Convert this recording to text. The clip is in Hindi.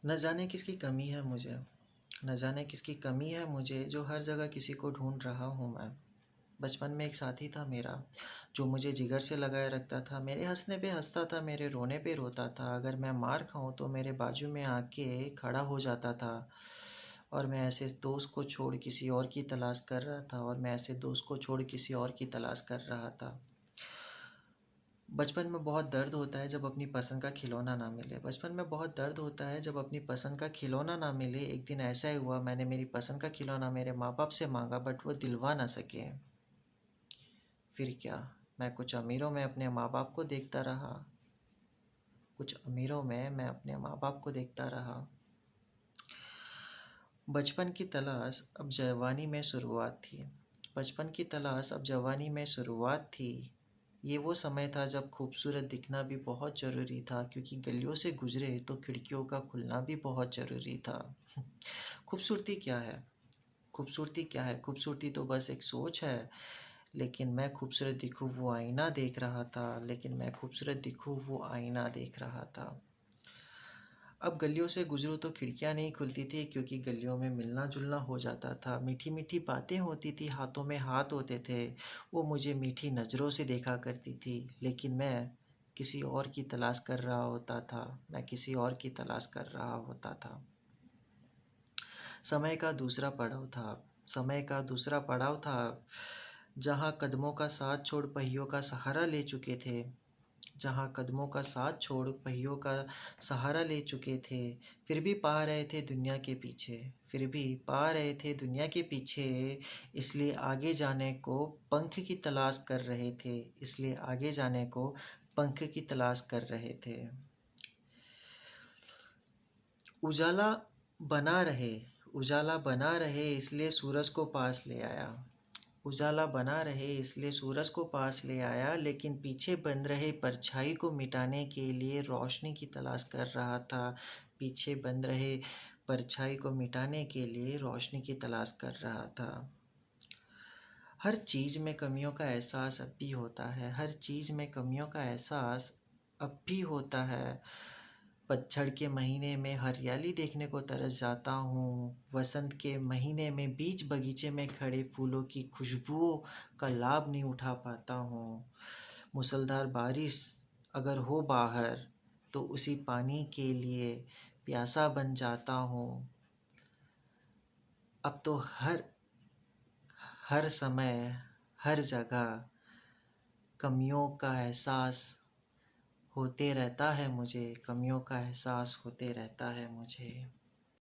न जाने किसकी कमी है मुझे, न जाने किसकी कमी है मुझे, जो हर जगह किसी को ढूंढ रहा हूँ मैं। बचपन में एक साथी था मेरा, जो मुझे जिगर से लगाए रखता था, मेरे हंसने पे हंसता था, मेरे रोने पे रोता था। अगर मैं मार खाऊं तो मेरे बाजू में आके खड़ा हो जाता था। और मैं ऐसे दोस्त को छोड़ किसी और की तलाश कर रहा था, और मैं ऐसे दोस्त को छोड़ किसी और की तलाश कर रहा था। बचपन में बहुत दर्द होता है जब अपनी पसंद का खिलौना ना मिले। बचपन में बहुत दर्द होता है जब अपनी पसंद का खिलौना ना मिले। एक दिन ऐसा ही हुआ, मैंने मेरी पसंद का खिलौना मेरे माँ बाप से मांगा, बट वो दिलवा ना सके। फिर क्या, मैं कुछ अमीरों में अपने माँ बाप को देखता रहा, कुछ अमीरों में मैं अपने माँ बाप को देखता रहा। बचपन की तलाश अब जवानी में शुरुआत थी। बचपन की तलाश अब जवानी में शुरुआत थी। ये वो समय था जब खूबसूरत दिखना भी बहुत ज़रूरी था, क्योंकि गलियों से गुजरे तो खिड़कियों का खुलना भी बहुत ज़रूरी था। खूबसूरती क्या है? खूबसूरती क्या है? खूबसूरती तो बस एक सोच है। लेकिन मैं खूबसूरत दिखूँ वो आईना देख रहा था, लेकिन मैं खूबसूरत दिखूँ वो आईना देख रहा था। अब गलियों से गुजरूँ तो खिड़कियाँ नहीं खुलती थी, क्योंकि गलियों में मिलना जुलना हो जाता था, मीठी मीठी बातें होती थी, हाथों में हाथ होते थे। वो मुझे मीठी नज़रों से देखा करती थी, लेकिन मैं किसी और की तलाश कर रहा होता था, मैं किसी और की तलाश कर रहा होता था। समय का दूसरा पड़ाव था, समय का दूसरा पड़ाव था, जहाँ कदमों का साथ छोड़ पहियों का सहारा ले चुके थे, जहाँ कदमों का साथ छोड़ पहियों का सहारा ले चुके थे। फिर भी पा रहे थे दुनिया के पीछे, फिर भी पा रहे थे दुनिया के पीछे। इसलिए आगे जाने को पंख की तलाश कर रहे थे, इसलिए आगे जाने को पंख की तलाश कर रहे थे। उजाला बना रहे, उजाला बना रहे, इसलिए सूरज को पास ले आया। उजाला बना रहे इसलिए सूरज को पास ले आया, लेकिन पीछे बन रहे परछाई को मिटाने के लिए रोशनी की तलाश कर रहा था। पीछे बन रहे परछाई को मिटाने के लिए रोशनी की तलाश कर रहा था। हर चीज़ में कमियों का एहसास अब भी होता है, हर चीज़ में कमियों का एहसास अब भी होता है। पतझड़ के महीने में हरियाली देखने को तरस जाता हूँ, वसंत के महीने में बीच बगीचे में खड़े फूलों की खुशबुओं का लाभ नहीं उठा पाता हूँ। मूसलाधार बारिश अगर हो बाहर, तो उसी पानी के लिए प्यासा बन जाता हूँ। अब तो हर हर समय, हर जगह कमियों का एहसास होते रहता है मुझे, कमियों का एहसास होते रहता है मुझे।